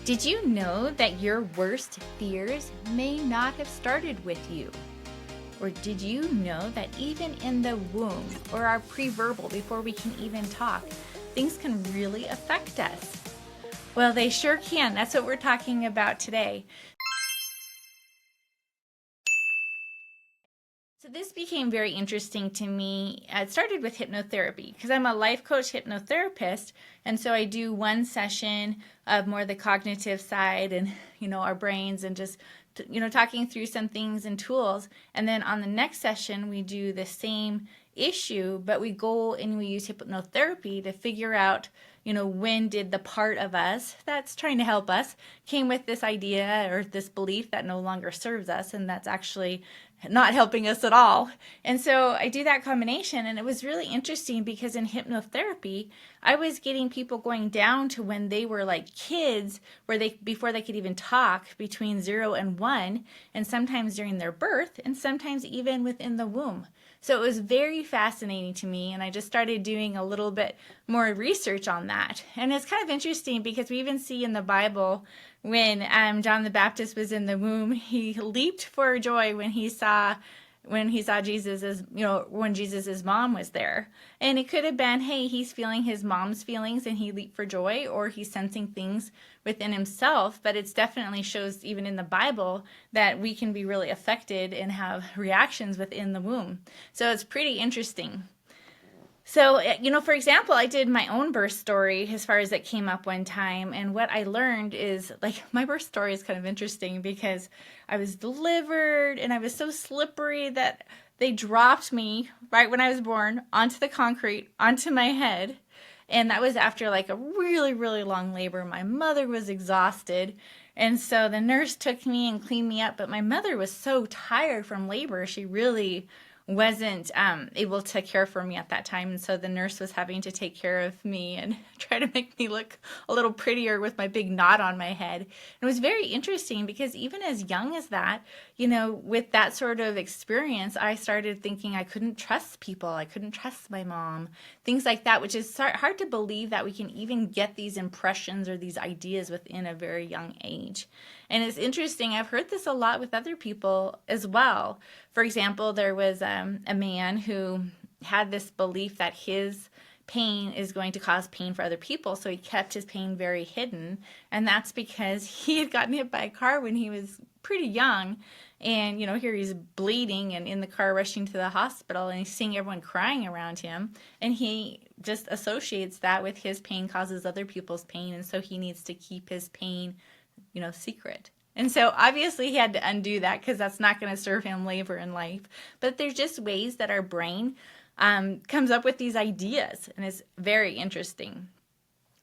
Did you know that your worst fears may not have started with you? Or did you know that even in the womb or our pre-verbal, before we can even talk, things can really affect us? Well, they sure can. That's what we're talking about today. So this became very interesting to me. It started with hypnotherapy because I'm a life coach hypnotherapist. And so I do one session of more the cognitive side and, our brains and just, talking through some things and tools. And then on the next session, we do the same issue, but we go and we use hypnotherapy to figure out, when did the part of us that's trying to help us came with this idea or this belief that no longer serves us, and that's actually not helping us at all. And so I do that combination, and it was really interesting because in hypnotherapy, I was getting people going down to when they were like kids, before they could even talk, between 0 and 1, and sometimes during their birth, and sometimes even within the womb. So it was very fascinating to me, and I just started doing a little bit more research on that. And it's kind of interesting because we even see in the Bible when John the Baptist was in the womb, he leaped for joy when he saw Jesus, when Jesus' mom was there. And it could have been, hey, he's feeling his mom's feelings and he leaped for joy, or he's sensing things within himself. But it definitely shows, even in the Bible, that we can be really affected and have reactions within the womb. So it's pretty interesting. So, for example, I did my own birth story as far as it came up one time. And what I learned is, my birth story is kind of interesting because I was delivered and I was so slippery that they dropped me right when I was born onto the concrete, onto my head. And that was after a really, really long labor. My mother was exhausted. And so the nurse took me and cleaned me up. But my mother was so tired from labor, she really wasn't able to care for me at that time. And so the nurse was having to take care of me and try to make me look a little prettier with my big knot on my head. And it was very interesting because even as young as that, with that sort of experience, I started thinking I couldn't trust people. I couldn't trust my mom, things like that, which is hard to believe that we can even get these impressions or these ideas within a very young age. And it's interesting, I've heard this a lot with other people as well. For example, there was a man who had this belief that his pain is going to cause pain for other people, so he kept his pain very hidden. And that's because he had gotten hit by a car when he was pretty young. And, here he's bleeding and in the car rushing to the hospital, and he's seeing everyone crying around him. And he just associates that with his pain causes other people's pain. And so he needs to keep his pain secret. And so obviously he had to undo that because that's not going to serve him later in life. But there's just ways that our brain comes up with these ideas, and it's very interesting.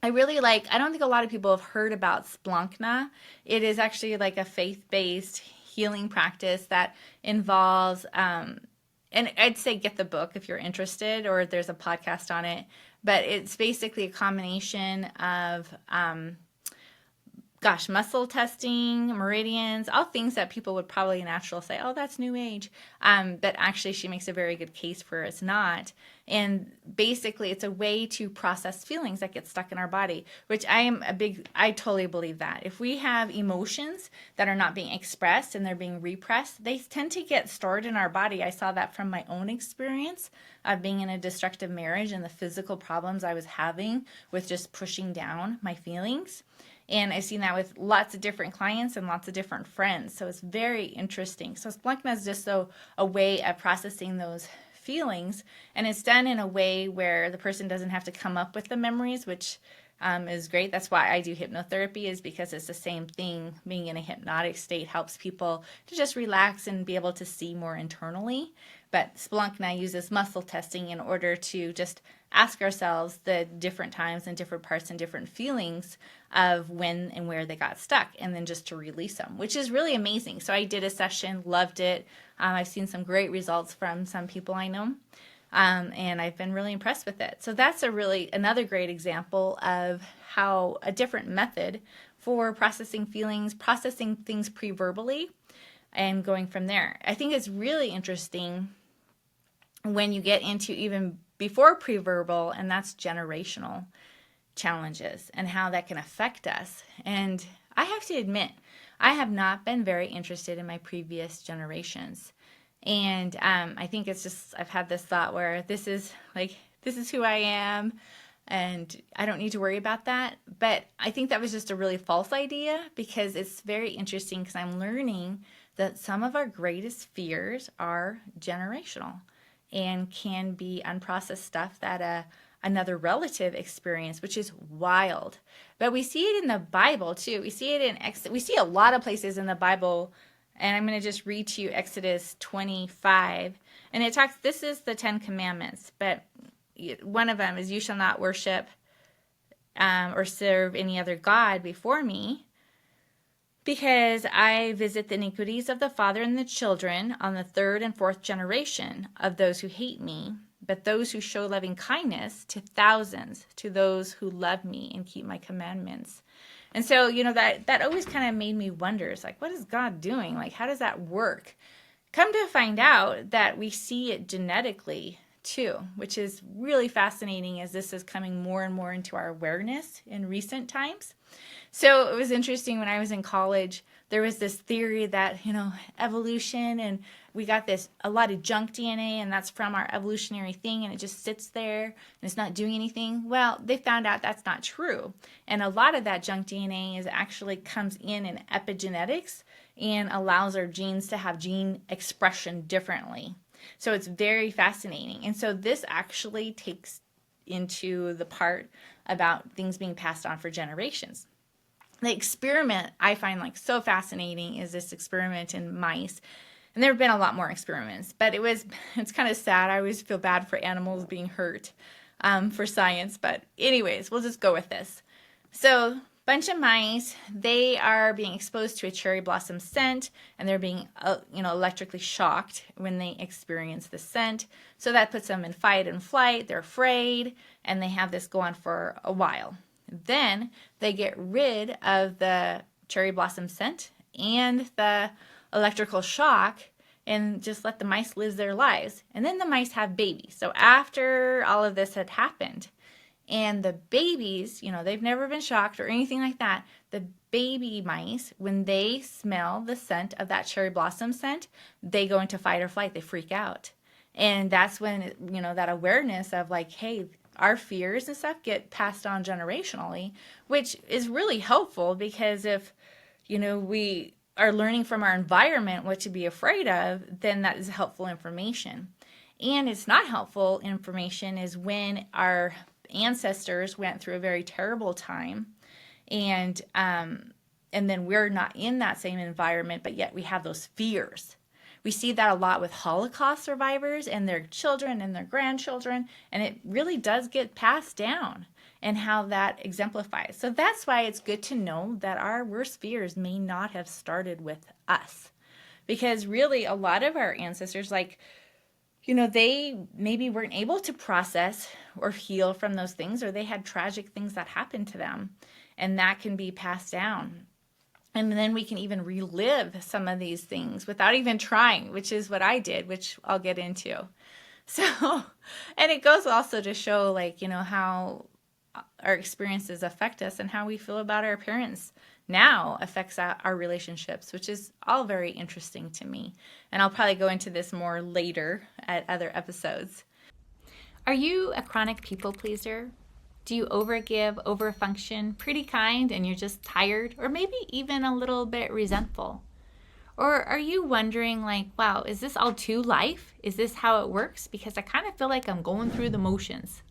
I don't think a lot of people have heard about Splunkna. It is actually like a faith-based healing practice that involves, and I'd say get the book if you're interested, or there's a podcast on it. But it's basically a combination of muscle testing, meridians, all things that people would probably naturally say, oh, that's new age. But actually she makes a very good case for it's not. And basically it's a way to process feelings that get stuck in our body, which I totally believe that. If we have emotions that are not being expressed and they're being repressed, they tend to get stored in our body. I saw that from my own experience of being in a destructive marriage and the physical problems I was having with just pushing down my feelings. And I've seen that with lots of different clients and lots of different friends. So it's very interesting. So Splunkna is just a way of processing those feelings. And it's done in a way where the person doesn't have to come up with the memories, which is great. That's why I do hypnotherapy, is because it's the same thing. Being in a hypnotic state helps people to just relax and be able to see more internally. But Splunkna uses muscle testing in order to just ask ourselves the different times and different parts and different feelings of when and where they got stuck, and then just to release them, which is really amazing. So I did a session, loved it. I've seen some great results from some people I know, and I've been really impressed with it. So that's another great example of how a different method for processing feelings, processing things pre-verbally, and going from there. I think it's really interesting when you get into even before pre-verbal, and that's generational challenges and how that can affect us. And I have to admit, I have not been very interested in my previous generations. And I think it's just, I've had this thought where this is who I am, and I don't need to worry about that. But I think that was just a really false idea, because it's very interesting, because I'm learning that some of our greatest fears are generational and can be unprocessed stuff that another relative experienced, which is wild. But we see it in the Bible too. We see it in we see a lot of places in the Bible, and I'm going to just read to you Exodus 25. And it talks, this is the 10 Commandments, but one of them is, you shall not worship or serve any other God before me, because I visit the iniquities of the father and the children on the third and fourth generation of those who hate me, but those who show loving kindness to thousands, to those who love me and keep my commandments. And so, that always kind of made me wonder, it's like, what is God doing? Like, how does that work? Come to find out that we see it genetically too, which is really fascinating, as this is coming more and more into our awareness in recent times. So it was interesting, when I was in college, there was this theory that, evolution, and we got a lot of junk DNA, and that's from our evolutionary thing, and it just sits there and it's not doing anything. Well, they found out that's not true. And a lot of that junk DNA actually comes in epigenetics and allows our genes to have gene expression differently. So it's very fascinating. And so this actually takes into the part about things being passed on for generations. The experiment I find so fascinating is this experiment in mice. And there have been a lot more experiments, but it's kind of sad. I always feel bad for animals being hurt for science. But anyways, we'll just go with this. So bunch of mice, they are being exposed to a cherry blossom scent, and they're being electrically shocked when they experience the scent. So that puts them in fight and flight. They're afraid, and they have this go on for a while. Then they get rid of the cherry blossom scent and the electrical shock, and just let the mice live their lives. And then the mice have babies. So after all of this had happened, and the babies, they've never been shocked or anything like that. The baby mice, when they smell the scent of that cherry blossom scent, they go into fight or flight. They freak out. And that's when, that awareness of hey, our fears and stuff get passed on generationally, which is really helpful, because if, we are learning from our environment what to be afraid of, then that is helpful information. And it's not helpful information is when our ancestors went through a very terrible time, and then we're not in that same environment, but yet we have those fears. We see that a lot with Holocaust survivors and their children and their grandchildren, and it really does get passed down, and how that exemplifies. So that's why it's good to know that our worst fears may not have started with us, because really a lot of our ancestors, they maybe weren't able to process or heal from those things, or they had tragic things that happened to them, and that can be passed down. And then we can even relive some of these things without even trying, which is what I did, which I'll get into. So, and it goes also to show how our experiences affect us, and how we feel about our parents now affects our relationships, which is all very interesting to me. And I'll probably go into this more later at other episodes. Are you a chronic people pleaser? Do you overgive, overfunction, pretty kind, and you're just tired, or maybe even a little bit resentful? Or are you wondering wow, is this all to life? Is this how it works? Because I kind of feel like I'm going through the motions.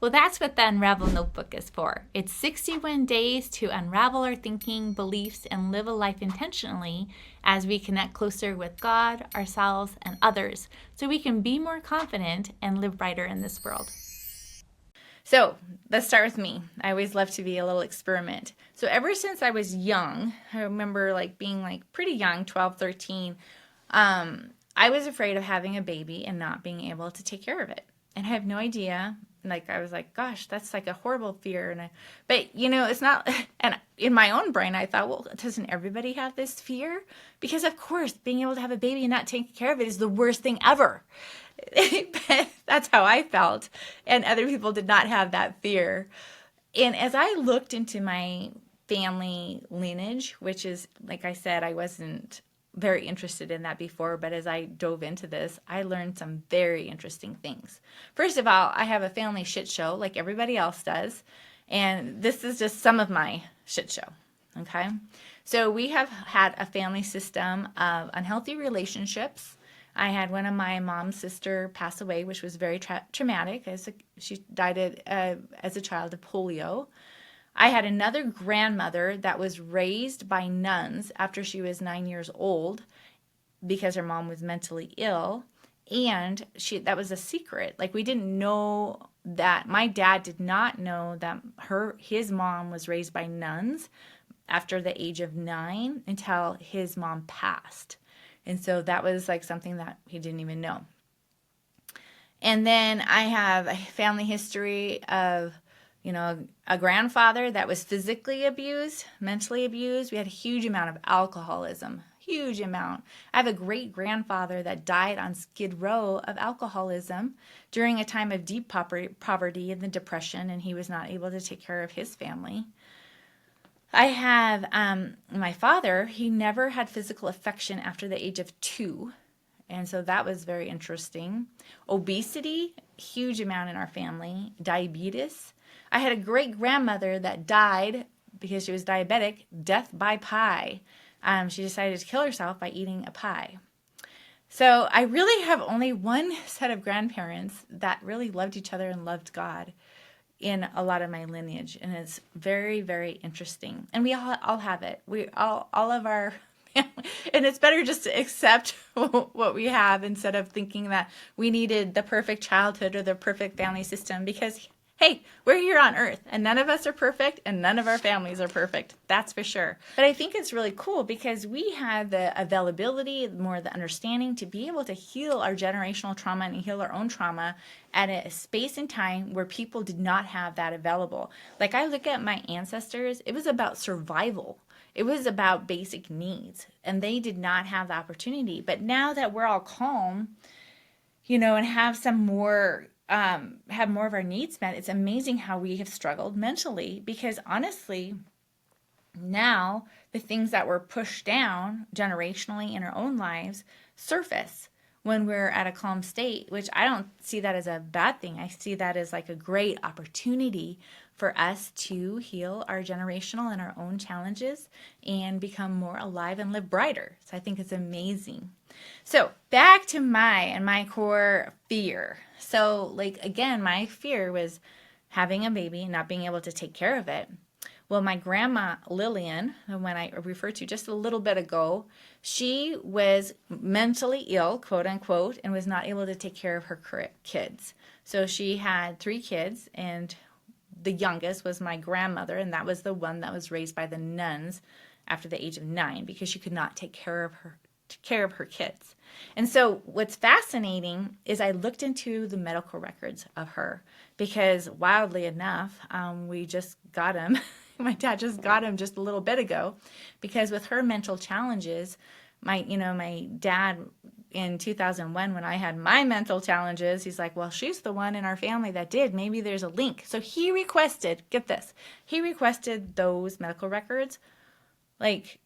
Well, that's what the Unravel Notebook is for. It's 61 days to unravel our thinking, beliefs, and live a life intentionally as we connect closer with God, ourselves, and others, so we can be more confident and live brighter in this world. So let's start with me. I always love to be a little experiment. So ever since I was young, I remember being pretty young, 12, 13, I was afraid of having a baby and not being able to take care of it. And I have no idea. I was like, gosh, that's a horrible fear. But it's not, and in my own brain, I thought, well, doesn't everybody have this fear? Because of course, being able to have a baby and not taking care of it is the worst thing ever. That's how I felt. And other people did not have that fear. And as I looked into my family lineage, which is, like I said, I wasn't very interested in that before, but as I dove into this, I learned some very interesting things. First of all, I have a family shit show like everybody else does, and this is just some of my shit show, okay? So we have had a family system of unhealthy relationships. I had one of my mom's sister pass away, which was very traumatic. She died as a child of polio. I had another grandmother that was raised by nuns after she was 9 years old because her mom was mentally ill. And that was a secret. Like, we didn't know that. My dad did not know that his mom was raised by nuns after the age of 9 until his mom passed. And so that was like something that he didn't even know. And then I have a family history of, a grandfather that was physically abused, mentally abused. We had a huge amount of alcoholism, huge amount. I have a great grandfather that died on Skid Row of alcoholism during a time of deep poverty and the Depression, and he was not able to take care of his family. I have my father, he never had physical affection after the age of 2. And so that was very interesting. Obesity, huge amount in our family. Diabetes. I had a great grandmother that died because she was diabetic, death by pie. She decided to kill herself by eating a pie. So I really have only one set of grandparents that really loved each other and loved God in a lot of my lineage, and it's very, very interesting. And we all have it. We all of our family, and it's better just to accept what we have instead of thinking that we needed the perfect childhood or the perfect family system, because hey, we're here on earth and none of us are perfect and none of our families are perfect. That's for sure. But I think it's really cool because we have the availability, more the understanding to be able to heal our generational trauma and heal our own trauma at a space and time where people did not have that available. Like, I look at my ancestors, it was about survival. It was about basic needs, and they did not have the opportunity. But now that we're all calm, and have some more have more of our needs met, it's amazing how we have struggled mentally, because honestly, now the things that were pushed down generationally in our own lives surface when we're at a calm state, which I don't see that as a bad thing. I see that as like a great opportunity for us to heal our generational and our own challenges and become more alive and live brighter. So I think it's amazing. So back to my core fear. So, like, again, my fear was having a baby and not being able to take care of it. Well, my grandma Lillian, the one I referred to just a little bit ago, she was mentally ill, quote unquote, and was not able to take care of her kids. So she had 3 kids, and the youngest was my grandmother, and that was the one that was raised by the nuns after the age of 9 because she could not take care of her kids. And so what's fascinating is I looked into the medical records of her, because wildly enough, we just got him. My dad just got him just a little bit ago, because with her mental challenges, my dad in 2001, when I had my mental challenges, he's like, well, she's the one in our family that did. Maybe there's a link. So he requested, get this, he requested those medical records like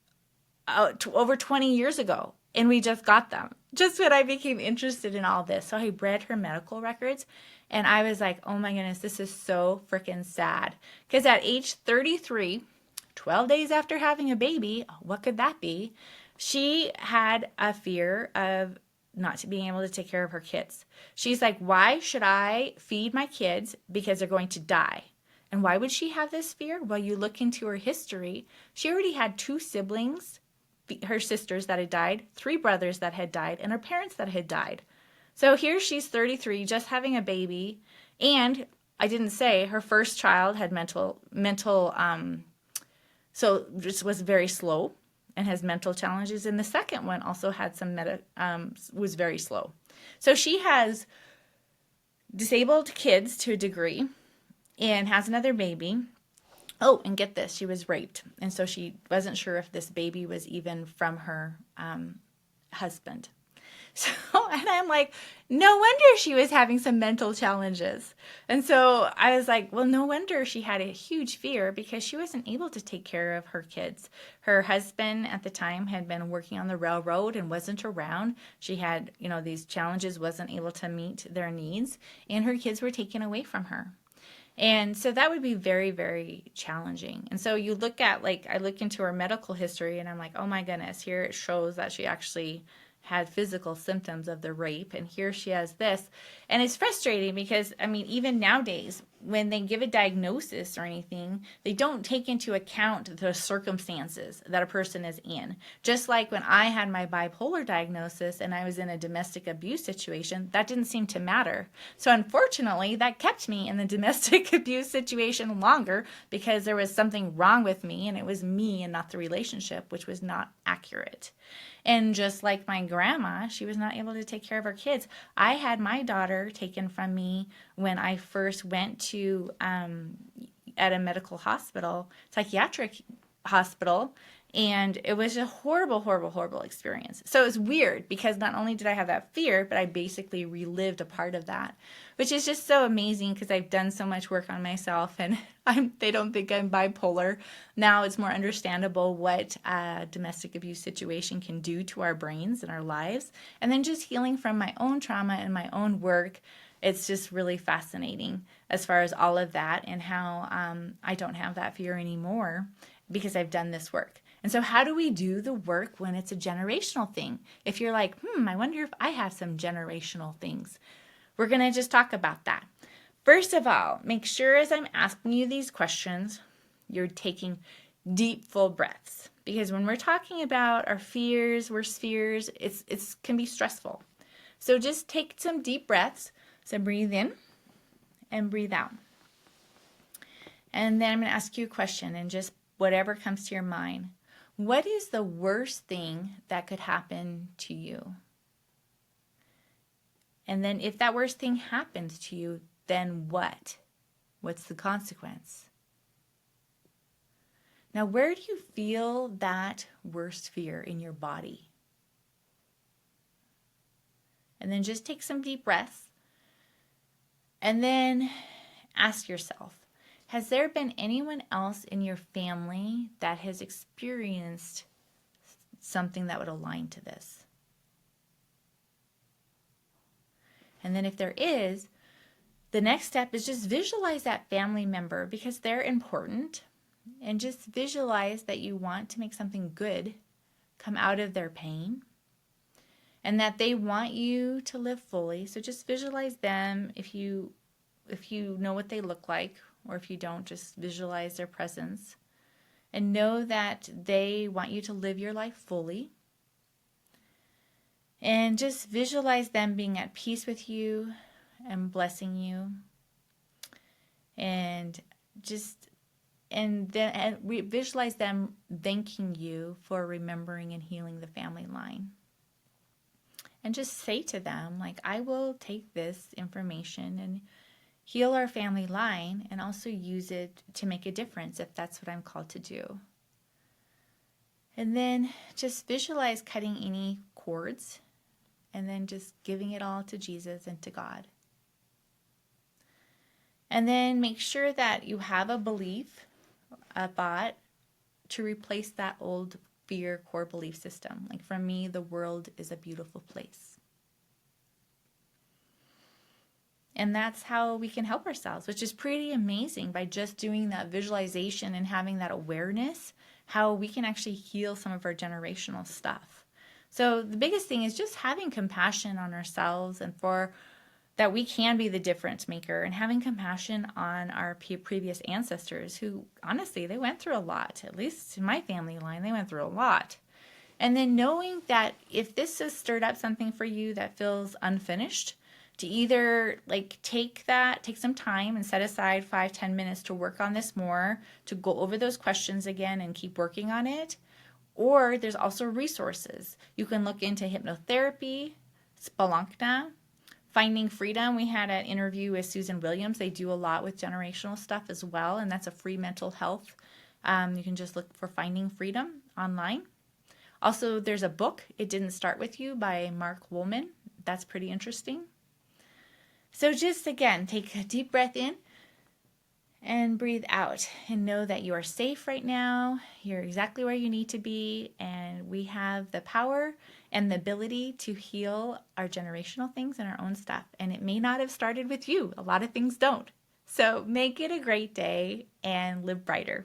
over 20 years ago, and we just got them just when I became interested in all this. So I read her medical records, and I was like, oh my goodness, this is so freaking sad. Because at age 33, 12 days after having a baby, what could that be? She had a fear of not being able to take care of her kids. She's like, why should I feed my kids? Because they're going to die. And why would she have this fear? Well, you look into her history. She already had 2 siblings, her sisters that had died, 3 brothers that had died, and her parents that had died. So here she's 33, just having a baby, and I didn't say her first child had so just was very slow and has mental challenges, and the second one also had some was very slow. So she has disabled kids to a degree and has another baby. Oh, and get this, she was raped. And so she wasn't sure if this baby was even from her husband. So, and I'm like, no wonder she was having some mental challenges. And so I was like, well, no wonder she had a huge fear, because she wasn't able to take care of her kids. Her husband at the time had been working on the railroad and wasn't around. She had, these challenges, wasn't able to meet their needs, and her kids were taken away from her. And so that would be very, very challenging. And so you look at, I look into her medical history and I'm like, oh my goodness, here it shows that she actually had physical symptoms of the rape, and here she has this. And it's frustrating because, even nowadays, when they give a diagnosis or anything, they don't take into account the circumstances that a person is in. Just like when I had my bipolar diagnosis and I was in a domestic abuse situation, that didn't seem to matter. So unfortunately, that kept me in the domestic abuse situation longer, because there was something wrong with me, and it was me and not the relationship, which was not accurate. And just like my grandma, she was not able to take care of her kids. I had my daughter taken from me when I first went to at a medical hospital, psychiatric hospital, and it was a horrible, horrible, horrible experience. So it was weird, because not only did I have that fear, but I basically relived a part of that, which is just so amazing, because I've done so much work on myself, and they don't think I'm bipolar. Now it's more understandable what a domestic abuse situation can do to our brains and our lives. And then just healing from my own trauma and my own work, it's just really fascinating as far as all of that, and how I don't have that fear anymore because I've done this work. And so how do we do the work when it's a generational thing? If you're like, I wonder if I have some generational things. We're going to just talk about that. First of all, make sure as I'm asking you these questions, you're taking deep, full breaths. Because when we're talking about our fears, worst fears, it can be stressful. So just take some deep breaths. So breathe in and breathe out. And then I'm going to ask you a question, and just whatever comes to your mind. What is the worst thing that could happen to you? And then if that worst thing happens to you, then what? What's the consequence? Now, where do you feel that worst fear in your body? And then just take some deep breaths. And then ask yourself, has there been anyone else in your family that has experienced something that would align to this? And then if there is, the next step is just visualize that family member, because they're important, and just visualize that you want to make something good come out of their pain, and that they want you to live fully. So just visualize them. If you know what they look like, or if you don't, just visualize their presence, and know that they want you to live your life fully. And just visualize them being at peace with you and blessing you. And visualize them thanking you for remembering and healing the family line. And just say to them, I will take this information and heal our family line, and also use it to make a difference if that's what I'm called to do. And then just visualize cutting any cords, and then just giving it all to Jesus and to God. And then make sure that you have a belief, a thought, to replace that old fear core belief system. For me, the world is a beautiful place. And that's how we can help ourselves, which is pretty amazing, by just doing that visualization and having that awareness, how we can actually heal some of our generational stuff. So the biggest thing is just having compassion on ourselves, and for that we can be the difference maker, and having compassion on our previous ancestors who, honestly, they went through a lot. At least in my family line, they went through a lot. And then knowing that if this has stirred up something for you that feels unfinished, to either take some time and set aside 5-10 minutes to work on this more, to go over those questions again and keep working on it. Or there's also resources. You can look into hypnotherapy, Spelunky, Finding Freedom. We had an interview with Susan Williams. They do a lot with generational stuff as well, and that's a free mental health. You can just look for Finding Freedom online. Also, there's a book, It Didn't Start With You by Mark Woolman. That's pretty interesting. So just again, take a deep breath in and breathe out and know that you are safe right now. You're exactly where you need to be. And we have the power and the ability to heal our generational things and our own stuff. And it may not have started with you. A lot of things don't. So make it a great day and live brighter.